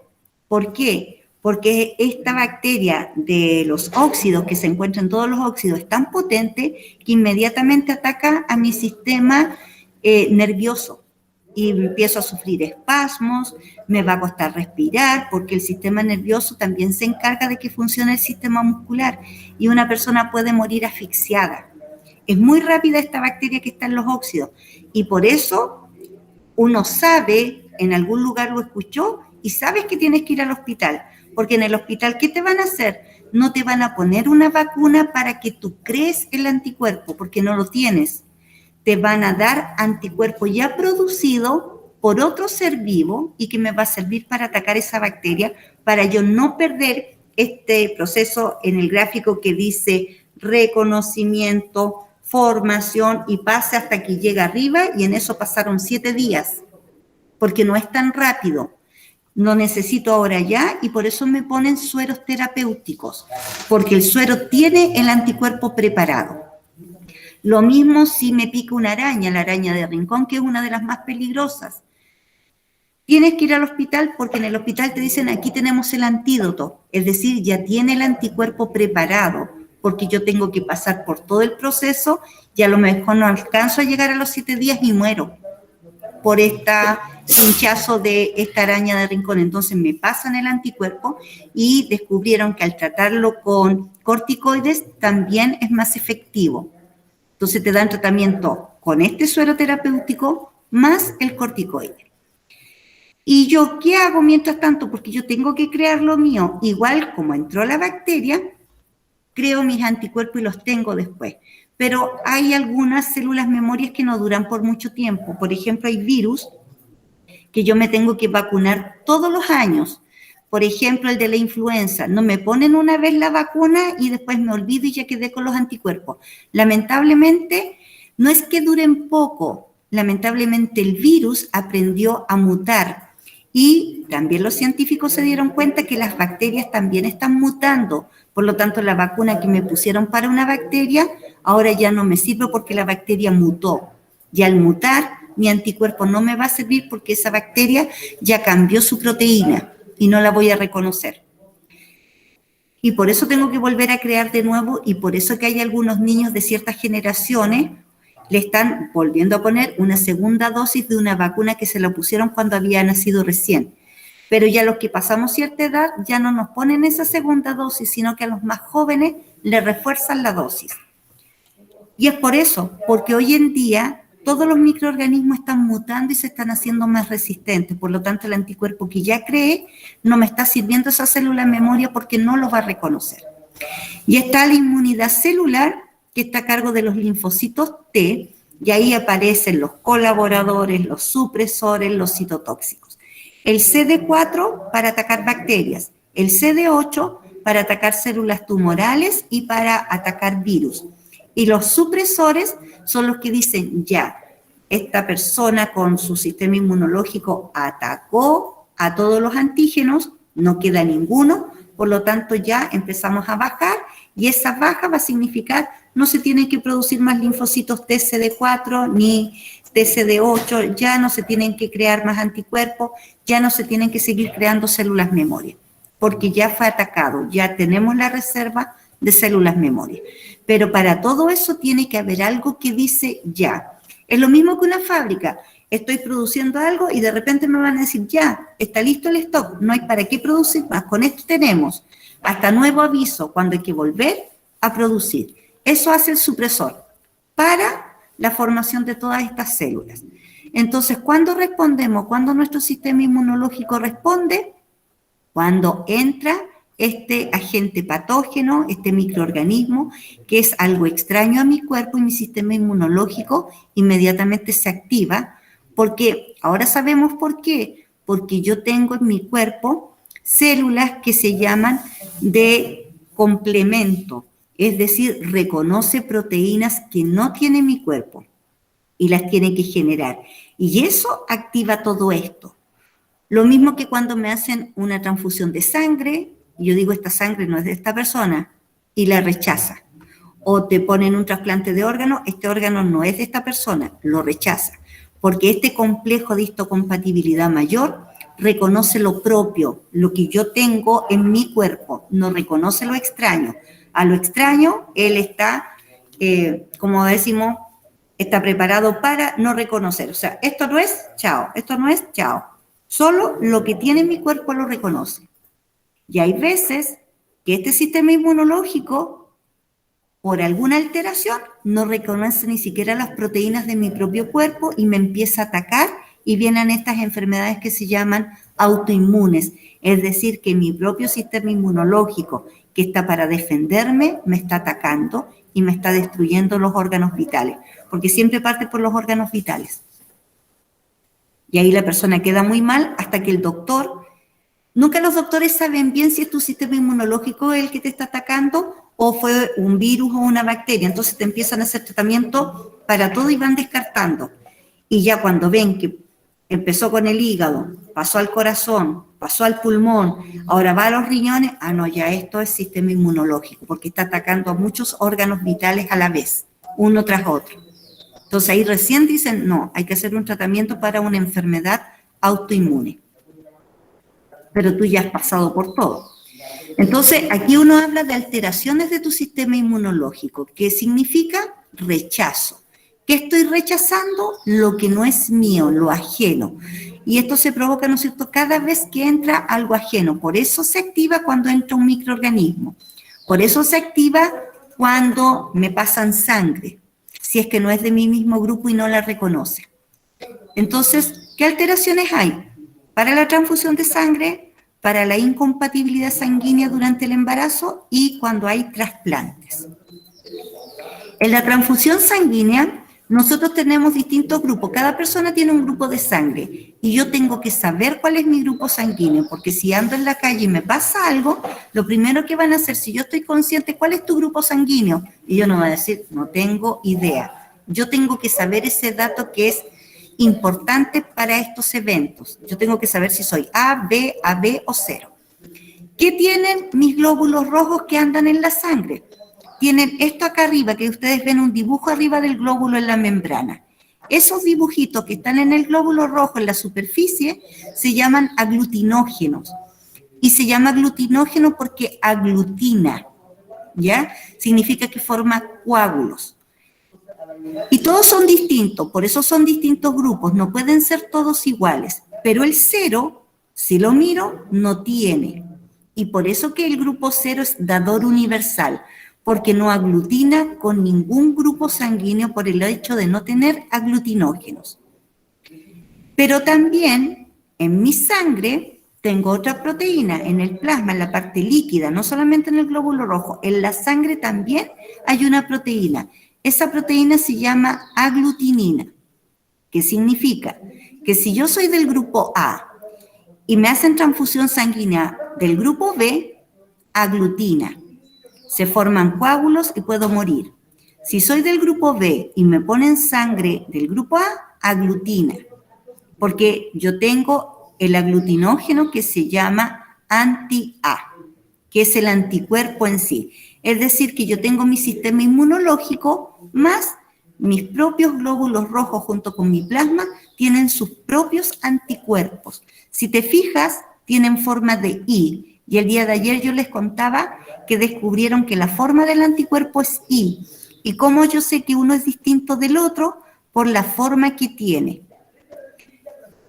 [SPEAKER 1] ¿Por qué? Porque esta bacteria de los óxidos, que se encuentra en todos los óxidos, es tan potente que inmediatamente ataca a mi sistema nervioso. Y empiezo a sufrir espasmos, me va a costar respirar, porque el sistema nervioso también se encarga de que funcione el sistema muscular y una persona puede morir asfixiada. Es muy rápida esta bacteria que está en los óxidos y por eso uno sabe, en algún lugar lo escuchó y sabes que tienes que ir al hospital, porque en el hospital, ¿qué te van a hacer? No te van a poner una vacuna para que tú crees el anticuerpo, porque no lo tienes. Te van a dar anticuerpo ya producido por otro ser vivo y que me va a servir para atacar esa bacteria, para yo no perder este proceso en el gráfico que dice reconocimiento, formación y pase hasta que llega arriba, y en eso pasaron 7 días, porque no es tan rápido. Lo necesito ahora ya y por eso me ponen sueros terapéuticos, porque el suero tiene el anticuerpo preparado. Lo mismo si me pica una araña, la araña de rincón, que es una de las más peligrosas. Tienes que ir al hospital porque en el hospital te dicen aquí tenemos el antídoto, es decir, ya tiene el anticuerpo preparado, porque yo tengo que pasar por todo el proceso y a lo mejor no alcanzo a llegar a los 7 días y muero por este pinchazo de esta araña de rincón. Entonces me pasan el anticuerpo y descubrieron que al tratarlo con corticoides también es más efectivo. Entonces te dan tratamiento con este suero terapéutico más el corticoide. ¿Y yo qué hago mientras tanto? Porque yo tengo que crear lo mío. Igual como entró la bacteria, creo mis anticuerpos y los tengo después. Pero hay algunas células memorias que no duran por mucho tiempo. Por ejemplo, hay virus que yo me tengo que vacunar todos los años. Por ejemplo, el de la influenza. No me ponen una vez la vacuna y después me olvido y ya quedé con los anticuerpos. Lamentablemente, no es que duren poco. Lamentablemente, el virus aprendió a mutar. Y también los científicos se dieron cuenta que las bacterias también están mutando. Por lo tanto, la vacuna que me pusieron para una bacteria, ahora ya no me sirve porque la bacteria mutó. Y al mutar, mi anticuerpo no me va a servir porque esa bacteria ya cambió su proteína y no la voy a reconocer. Y por eso tengo que volver a crear de nuevo, y por eso que hay algunos niños de ciertas generaciones le están volviendo a poner una segunda dosis de una vacuna que se la pusieron cuando había nacido recién. Pero ya los que pasamos cierta edad ya no nos ponen esa segunda dosis, sino que a los más jóvenes le refuerzan la dosis. Y es por eso, porque hoy en día todos los microorganismos están mutando y se están haciendo más resistentes. Por lo tanto, el anticuerpo que ya creé no me está sirviendo esa célula en memoria porque no lo va a reconocer. Y está la inmunidad celular, que está a cargo de los linfocitos T, y ahí aparecen los colaboradores, los supresores, los citotóxicos. El CD4 para atacar bacterias, el CD8 para atacar células tumorales y para atacar virus. Y los supresores son los que dicen, ya, esta persona con su sistema inmunológico atacó a todos los antígenos, no queda ninguno, por lo tanto ya empezamos a bajar, y esa baja va a significar no se tienen que producir más linfocitos TCD4 ni TCD8, ya no se tienen que crear más anticuerpos, ya no se tienen que seguir creando células memoria. porque ya fue atacado, ya tenemos la reserva de células memoria. Pero para todo eso tiene que haber algo que dice ya. Es lo mismo que una fábrica. Estoy produciendo algo y de repente me van a decir, ya, está listo el stock, no hay para qué producir más, con esto tenemos hasta nuevo aviso cuando hay que volver a producir. Eso hace el supresor para la formación de todas estas células. Entonces, ¿cuándo respondemos? ¿Cuándo nuestro sistema inmunológico responde? Cuando entra este agente patógeno, este microorganismo, que es algo extraño a mi cuerpo, y mi sistema inmunológico inmediatamente se activa, porque ahora sabemos por qué, porque yo tengo en mi cuerpo células que se llaman de complemento, es decir, reconoce proteínas que no tiene mi cuerpo y las tiene que generar. Y eso activa todo esto. Lo mismo que cuando me hacen una transfusión de sangre, yo digo, esta sangre no es de esta persona, y la rechaza. O te ponen un trasplante de órgano, este órgano no es de esta persona, lo rechaza. Porque este complejo de histocompatibilidad mayor reconoce lo propio, lo que yo tengo en mi cuerpo, no reconoce lo extraño. A lo extraño, él está, como decimos, está preparado para no reconocer. O sea, esto no es, chao, esto no es, chao. Solo lo que tiene en mi cuerpo lo reconoce. Y hay veces que este sistema inmunológico, por alguna alteración, no reconoce ni siquiera las proteínas de mi propio cuerpo y me empieza a atacar y vienen estas enfermedades que se llaman autoinmunes. Es decir, que mi propio sistema inmunológico, que está para defenderme, me está atacando y me está destruyendo los órganos vitales, porque siempre parte por los órganos vitales. Y ahí la persona queda muy mal hasta que el doctor, nunca los doctores saben bien si es tu sistema inmunológico el que te está atacando o fue un virus o una bacteria. Entonces te empiezan a hacer tratamiento para todo y van descartando. Y ya cuando ven que empezó con el hígado, pasó al corazón, pasó al pulmón, ahora va a los riñones, no, ya esto es sistema inmunológico, porque está atacando a muchos órganos vitales a la vez, uno tras otro. Entonces ahí recién dicen, no, hay que hacer un tratamiento para una enfermedad autoinmune. Pero tú ya has pasado por todo. Entonces aquí uno habla de alteraciones de tu sistema inmunológico, que significa rechazo. ¿Qué estoy rechazando? Lo que no es mío, lo ajeno. Y esto se provoca, ¿no es cierto?, cada vez que entra algo ajeno. Por eso se activa cuando entra un microorganismo. Por eso se activa cuando me pasan sangre, si es que no es de mi mismo grupo y no la reconoce. Entonces, ¿qué alteraciones hay? Para la transfusión de sangre, para la incompatibilidad sanguínea durante el embarazo y cuando hay trasplantes. En la transfusión sanguínea, nosotros tenemos distintos grupos. Cada persona tiene un grupo de sangre y yo tengo que saber cuál es mi grupo sanguíneo, porque si ando en la calle y me pasa algo, lo primero que van a hacer, si yo estoy consciente, ¿cuál es tu grupo sanguíneo? Y yo no voy a decir, no tengo idea. Yo tengo que saber ese dato que es importante para estos eventos. Yo tengo que saber si soy A, B, AB o 0. ¿Qué tienen mis glóbulos rojos que andan en la sangre? Tienen esto acá arriba, que ustedes ven un dibujo arriba del glóbulo en la membrana. Esos dibujitos que están en el glóbulo rojo en la superficie se llaman aglutinógenos. Y se llama aglutinógeno porque aglutina, ¿ya? Significa que forma coágulos. Y todos son distintos, por eso son distintos grupos, no pueden ser todos iguales. Pero el 0, si lo miro, no tiene. Y por eso que el grupo 0 es dador universal, porque no aglutina con ningún grupo sanguíneo por el hecho de no tener aglutinógenos. Pero también en mi sangre tengo otra proteína, en el plasma, en la parte líquida, no solamente en el glóbulo rojo, en la sangre también hay una proteína. Esa proteína se llama aglutinina, que significa que si yo soy del grupo A y me hacen transfusión sanguínea del grupo B, aglutina. Se forman coágulos y puedo morir. Si soy del grupo B y me ponen sangre del grupo A, aglutina, porque yo tengo el aglutinógeno que se llama anti-A, que es el anticuerpo en sí. Es decir, que yo tengo mi sistema inmunológico más mis propios glóbulos rojos junto con mi plasma tienen sus propios anticuerpos. Si te fijas, tienen forma de I. Y el día de ayer yo les contaba que descubrieron que la forma del anticuerpo es I. Y cómo yo sé que uno es distinto del otro por la forma que tiene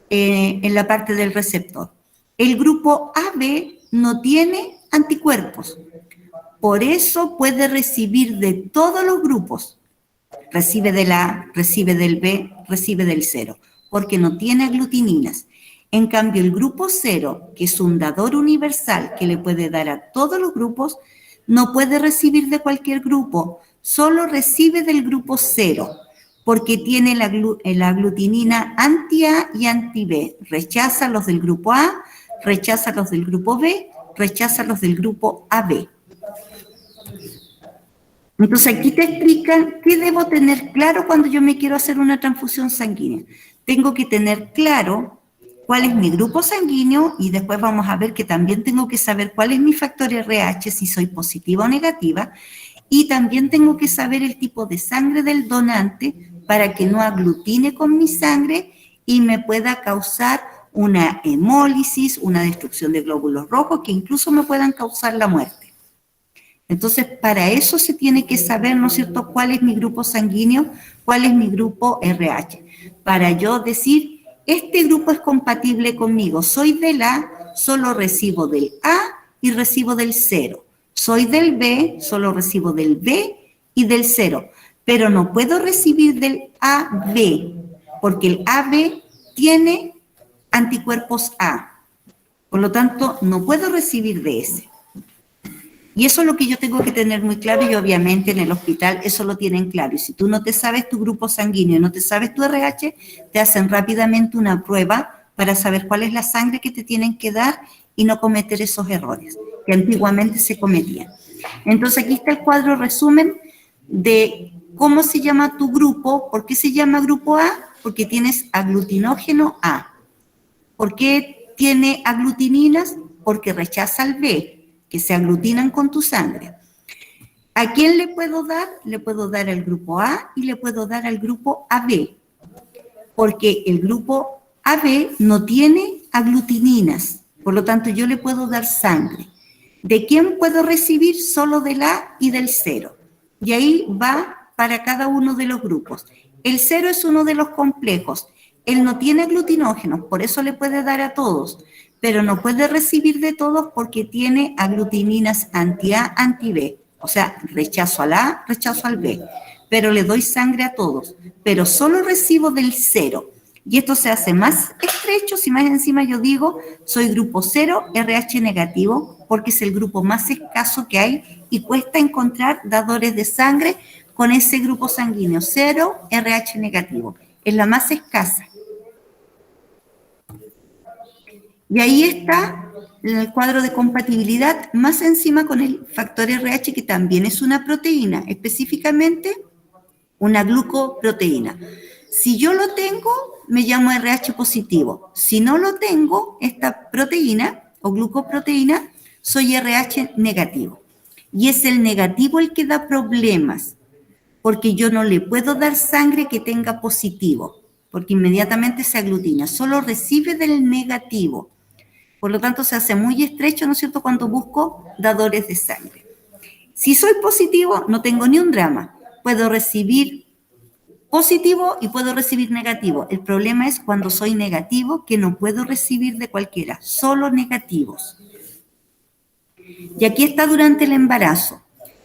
[SPEAKER 1] en la parte del receptor. El grupo AB no tiene anticuerpos. Por eso puede recibir de todos los grupos. Recibe del A, recibe del B, recibe del 0, porque no tiene aglutininas. En cambio, el grupo 0, que es un dador universal que le puede dar a todos los grupos, no puede recibir de cualquier grupo, solo recibe del grupo 0, porque tiene la aglutinina anti-A y anti-B. Rechaza los del grupo A, rechaza los del grupo B, rechaza los del grupo AB. Entonces aquí te explican qué debo tener claro cuando yo me quiero hacer una transfusión sanguínea. Tengo que tener claro cuál es mi grupo sanguíneo y después vamos a ver que también tengo que saber cuál es mi factor RH, si soy positiva o negativa, y también tengo que saber el tipo de sangre del donante para que no aglutine con mi sangre y me pueda causar una hemólisis, una destrucción de glóbulos rojos que incluso me puedan causar la muerte. Entonces, para eso se tiene que saber, ¿no es cierto?, cuál es mi grupo sanguíneo, cuál es mi grupo RH. Para yo decir, este grupo es compatible conmigo, soy del A, solo recibo del A y recibo del 0. Soy del B, solo recibo del B y del 0. Pero no puedo recibir del AB, porque el AB tiene anticuerpos A. Por lo tanto, no puedo recibir de ese. Y eso es lo que yo tengo que tener muy claro y obviamente en el hospital eso lo tienen claro. Y si tú no te sabes tu grupo sanguíneo, no te sabes tu RH, te hacen rápidamente una prueba para saber cuál es la sangre que te tienen que dar y no cometer esos errores que antiguamente se cometían. Entonces aquí está el cuadro resumen de cómo se llama tu grupo. ¿Por qué se llama grupo A? Porque tienes aglutinógeno A. ¿Por qué tiene aglutininas? Porque rechaza al B, que se aglutinan con tu sangre. ¿A quién le puedo dar? Le puedo dar al grupo A y le puedo dar al grupo AB, porque el grupo AB no tiene aglutininas, por lo tanto yo le puedo dar sangre. ¿De quién puedo recibir? Solo del A y del 0. Y ahí va para cada uno de los grupos. El 0 es uno de los complejos. Él no tiene aglutinógenos, por eso le puede dar a todos, pero no puede recibir de todos porque tiene aglutininas anti-A, anti-B. O sea, rechazo al A, rechazo al B, pero le doy sangre a todos, pero solo recibo del 0. Y esto se hace más estrecho si más encima yo digo, soy grupo 0, RH negativo, porque es el grupo más escaso que hay y cuesta encontrar dadores de sangre con ese grupo sanguíneo, 0, RH negativo. Es la más escasa. Y ahí está el cuadro de compatibilidad, más encima con el factor RH, que también es una proteína, específicamente una glucoproteína. Si yo lo tengo, me llamo RH positivo. Si no lo tengo, esta proteína o glucoproteína, soy RH negativo. Y es el negativo el que da problemas, porque yo no le puedo dar sangre que tenga positivo, porque inmediatamente se aglutina, solo recibe del negativo. Por lo tanto, se hace muy estrecho, ¿no es cierto?, cuando busco dadores de sangre. Si soy positivo, no tengo ni un drama. Puedo recibir positivo y puedo recibir negativo. El problema es cuando soy negativo, que no puedo recibir de cualquiera, solo negativos. Y aquí está durante el embarazo.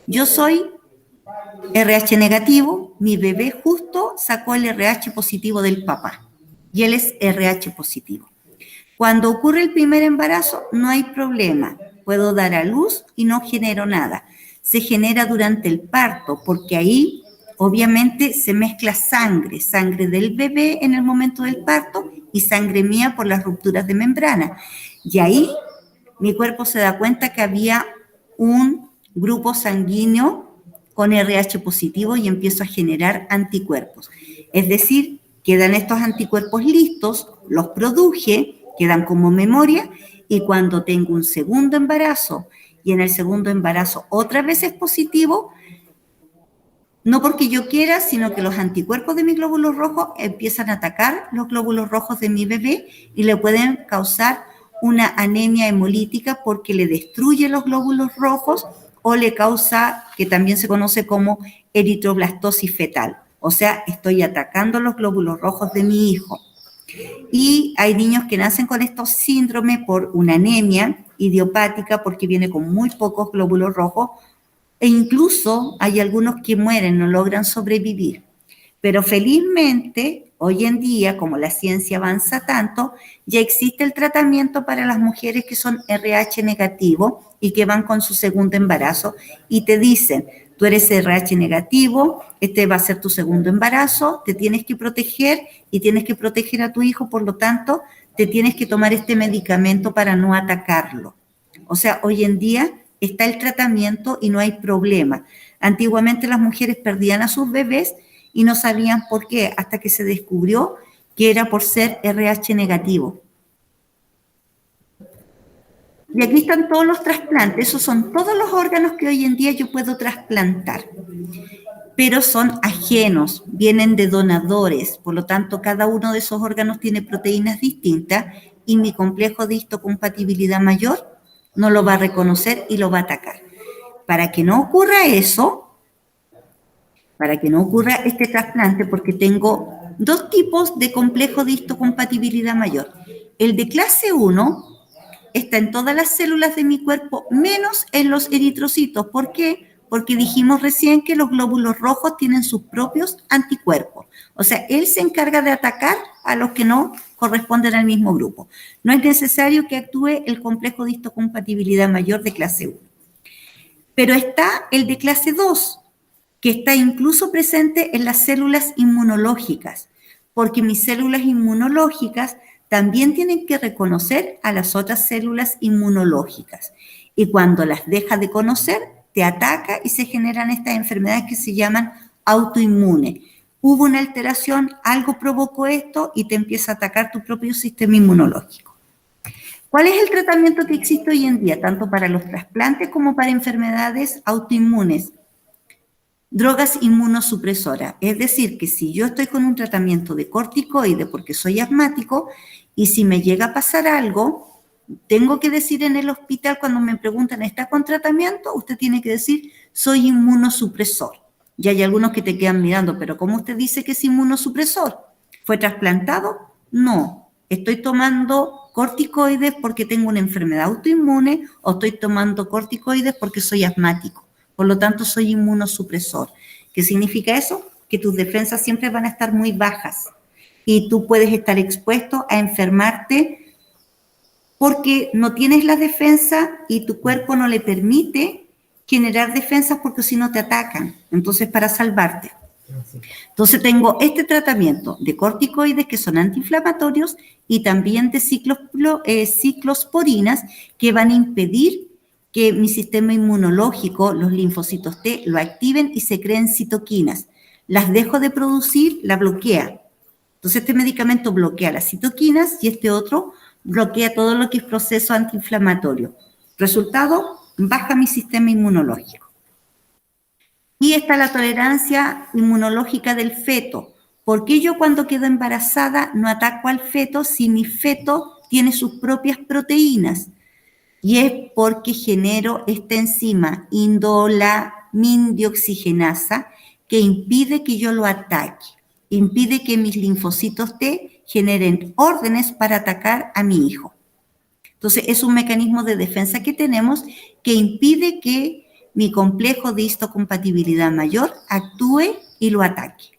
[SPEAKER 1] Yo soy RH negativo, mi bebé justo sacó el RH positivo del papá y él es RH positivo. Cuando ocurre el primer embarazo, no hay problema. Puedo dar a luz y no genero nada. Se genera durante el parto, porque ahí obviamente se mezcla sangre, sangre del bebé en el momento del parto y sangre mía por las rupturas de membrana. Y ahí mi cuerpo se da cuenta que había un grupo sanguíneo con RH positivo y empiezo a generar anticuerpos. Es decir, quedan estos anticuerpos listos, los produje, quedan como memoria, y cuando tengo un segundo embarazo y en el segundo embarazo otra vez es positivo, no porque yo quiera, sino que los anticuerpos de mis glóbulos rojos empiezan a atacar los glóbulos rojos de mi bebé y le pueden causar una anemia hemolítica porque le destruye los glóbulos rojos o le causa, que también se conoce como eritroblastosis fetal. O sea, estoy atacando los glóbulos rojos de mi hijo. Y hay niños que nacen con estos síndromes por una anemia idiopática porque viene con muy pocos glóbulos rojos e incluso hay algunos que mueren, no logran sobrevivir. Pero felizmente, hoy en día, como la ciencia avanza tanto, ya existe el tratamiento para las mujeres que son RH negativo y que van con su segundo embarazo y te dicen, tú eres RH negativo, este va a ser tu segundo embarazo, te tienes que proteger y tienes que proteger a tu hijo, por lo tanto, te tienes que tomar este medicamento para no atacarlo. O sea, hoy en día está el tratamiento y no hay problema. Antiguamente las mujeres perdían a sus bebés y no sabían por qué, hasta que se descubrió que era por ser RH negativo. Y aquí están todos los trasplantes, esos son todos los órganos que hoy en día yo puedo trasplantar, pero son ajenos, vienen de donadores, por lo tanto cada uno de esos órganos tiene proteínas distintas y mi complejo de histocompatibilidad mayor no lo va a reconocer y lo va a atacar. Para que no ocurra eso, para que no ocurra este trasplante, porque tengo dos tipos de complejo de histocompatibilidad mayor. El de clase 1 está en todas las células de mi cuerpo, menos en los eritrocitos. ¿Por qué? Porque dijimos recién que los glóbulos rojos tienen sus propios anticuerpos. O sea, él se encarga de atacar a los que no corresponden al mismo grupo. No es necesario que actúe el complejo de histocompatibilidad mayor de clase 1. Pero está el de clase 2, que está incluso presente en las células inmunológicas, porque mis células inmunológicas también tienen que reconocer a las otras células inmunológicas. Y cuando las deja de conocer, te ataca y se generan estas enfermedades que se llaman autoinmunes. Hubo una alteración, algo provocó esto y te empieza a atacar tu propio sistema inmunológico. ¿Cuál es el tratamiento que existe hoy en día, tanto para los trasplantes como para enfermedades autoinmunes? Drogas inmunosupresoras, es decir, que si yo estoy con un tratamiento de corticoide porque soy asmático y si me llega a pasar algo, tengo que decir en el hospital cuando me preguntan, ¿está con tratamiento? Usted tiene que decir, soy inmunosupresor. Y hay algunos que te quedan mirando, pero ¿cómo usted dice que es inmunosupresor? ¿Fue trasplantado? No, estoy tomando corticoides porque tengo una enfermedad autoinmune o estoy tomando corticoides porque soy asmático. Por lo tanto, soy inmunosupresor. ¿Qué significa eso? Que tus defensas siempre van a estar muy bajas y tú puedes estar expuesto a enfermarte porque no tienes la defensa y tu cuerpo no le permite generar defensas porque si no te atacan. Entonces, para salvarte. Entonces, tengo este tratamiento de corticoides que son antiinflamatorios y también de ciclosporinas que van a impedir que mi sistema inmunológico, los linfocitos T, lo activen y se creen citoquinas. Las dejo de producir, la bloquea. Entonces, este medicamento bloquea las citoquinas y este otro bloquea todo lo que es proceso antiinflamatorio. Resultado, baja mi sistema inmunológico. Y está la tolerancia inmunológica del feto. ¿Por qué yo cuando quedo embarazada no ataco al feto si mi feto tiene sus propias proteínas? Y es porque genero esta enzima indolamindioxigenasa que impide que yo lo ataque, impide que mis linfocitos T generen órdenes para atacar a mi hijo. Entonces, es un mecanismo de defensa que tenemos que impide que mi complejo de histocompatibilidad mayor actúe y lo ataque.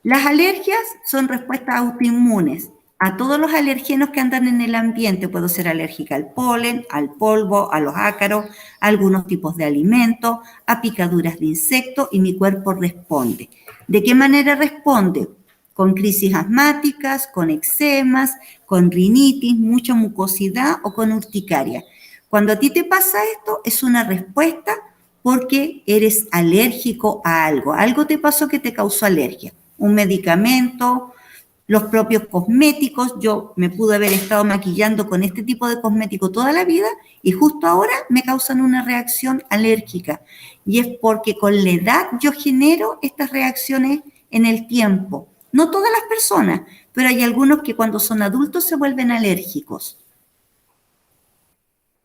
[SPEAKER 1] Las alergias son respuestas autoinmunes a todos los alergenos que andan en el ambiente. Puedo ser alérgica al polen, al polvo, a los ácaros, a algunos tipos de alimentos, a picaduras de insectos y mi cuerpo responde. ¿De qué manera responde? Con crisis asmáticas, con eczemas, con rinitis, mucha mucosidad o con urticaria. Cuando a ti te pasa esto, es una respuesta porque eres alérgico a algo. Algo te pasó que te causó alergia. Un medicamento, los propios cosméticos. Yo me pude haber estado maquillando con este tipo de cosmético toda la vida y justo ahora me causan una reacción alérgica. Y es porque con la edad yo genero estas reacciones en el tiempo. No todas las personas, pero hay algunos que cuando son adultos se vuelven alérgicos.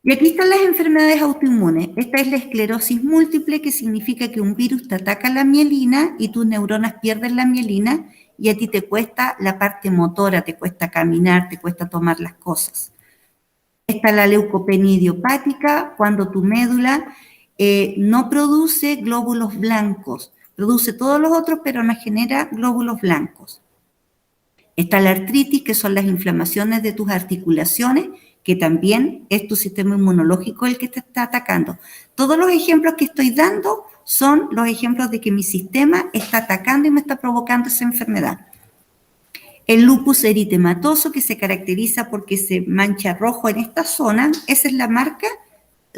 [SPEAKER 1] Y aquí están las enfermedades autoinmunes. Esta es la esclerosis múltiple, que significa que un virus te ataca la mielina y tus neuronas pierden la mielina y a ti te cuesta la parte motora, te cuesta caminar, te cuesta tomar las cosas. Está la leucopenia idiopática, cuando tu médula no produce glóbulos blancos, produce todos los otros, pero no genera glóbulos blancos. Está la artritis, que son las inflamaciones de tus articulaciones, que también es tu sistema inmunológico el que te está atacando. Todos los ejemplos que estoy dando son los ejemplos de que mi sistema está atacando y me está provocando esa enfermedad. El lupus eritematoso, que se caracteriza porque se mancha rojo en esta zona, esa es la marca,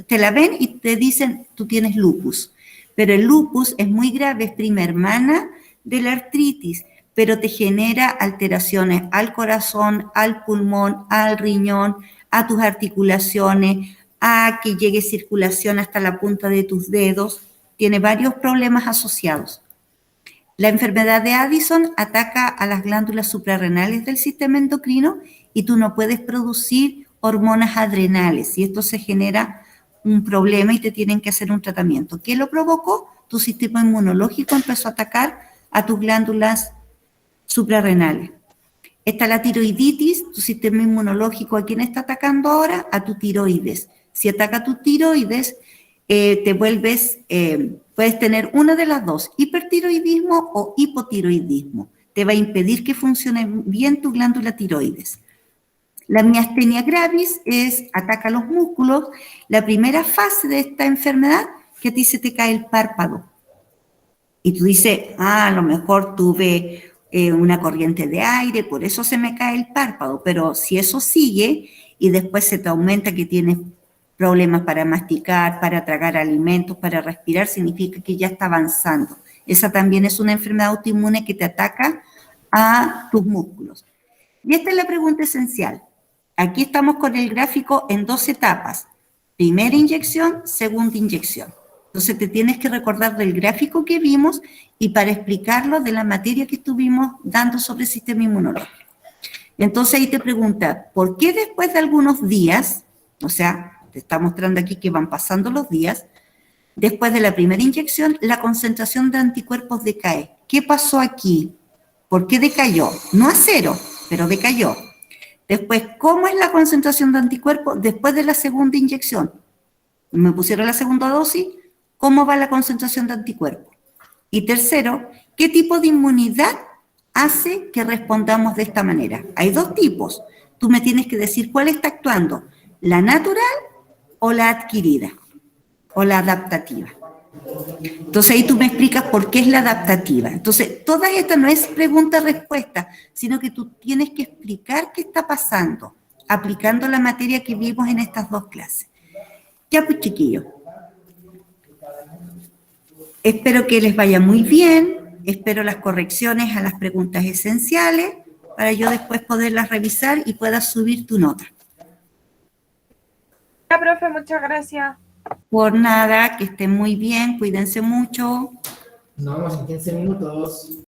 [SPEAKER 1] te la ven y te dicen, tú tienes lupus. Pero el lupus es muy grave, es prima hermana de la artritis, pero te genera alteraciones al corazón, al pulmón, al riñón, a tus articulaciones, a que llegue circulación hasta la punta de tus dedos. Tiene varios problemas asociados. La enfermedad de Addison ataca a las glándulas suprarrenales del sistema endocrino y tú no puedes producir hormonas adrenales y esto se genera un problema y te tienen que hacer un tratamiento. ¿Qué lo provocó? Tu sistema inmunológico empezó a atacar a tus glándulas suprarrenales. Está la tiroiditis, tu sistema inmunológico, ¿a quién está atacando ahora? A tu tiroides. Si ataca tu tiroides, te vuelves, puedes tener una de las dos, hipertiroidismo o hipotiroidismo. Te va a impedir que funcione bien tu glándula tiroides. La miastenia gravis ataca los músculos. La primera fase de esta enfermedad, que a ti se te cae el párpado. Y tú dices, a lo mejor tuve una corriente de aire, por eso se me cae el párpado. Pero si eso sigue y después se te aumenta que tienes problemas para masticar, para tragar alimentos, para respirar, significa que ya está avanzando. Esa también es una enfermedad autoinmune que te ataca a tus músculos. Y esta es la pregunta esencial. Aquí estamos con el gráfico en 2 etapas. Primera inyección, segunda inyección. Entonces te tienes que recordar del gráfico que vimos y para explicarlo de la materia que estuvimos dando sobre el sistema inmunológico. Entonces ahí te pregunta, ¿por qué después de algunos días, o sea, te está mostrando aquí que van pasando los días, después de la primera inyección, la concentración de anticuerpos decae? ¿Qué pasó aquí? ¿Por qué decayó? No a 0, pero decayó. Después, ¿cómo es la concentración de anticuerpos después de la segunda inyección? Me pusieron la segunda dosis, ¿cómo va la concentración de anticuerpos? Y tercero, ¿qué tipo de inmunidad hace que respondamos de esta manera? Hay 2 tipos. Tú me tienes que decir cuál está actuando, la natural o la adquirida, o la adaptativa. Entonces ahí tú me explicas por qué es la adaptativa. Entonces, toda esta no es pregunta-respuesta, sino que tú tienes que explicar qué está pasando, aplicando la materia que vimos en estas 2 clases. Ya pues, chiquillos. Espero que les vaya muy bien, espero las correcciones a las preguntas esenciales, para yo después poderlas revisar y puedas subir tu nota.
[SPEAKER 3] Ya, profe, muchas gracias.
[SPEAKER 1] Por nada, que estén muy bien, cuídense mucho.
[SPEAKER 5] Nos vemos en 15 minutos.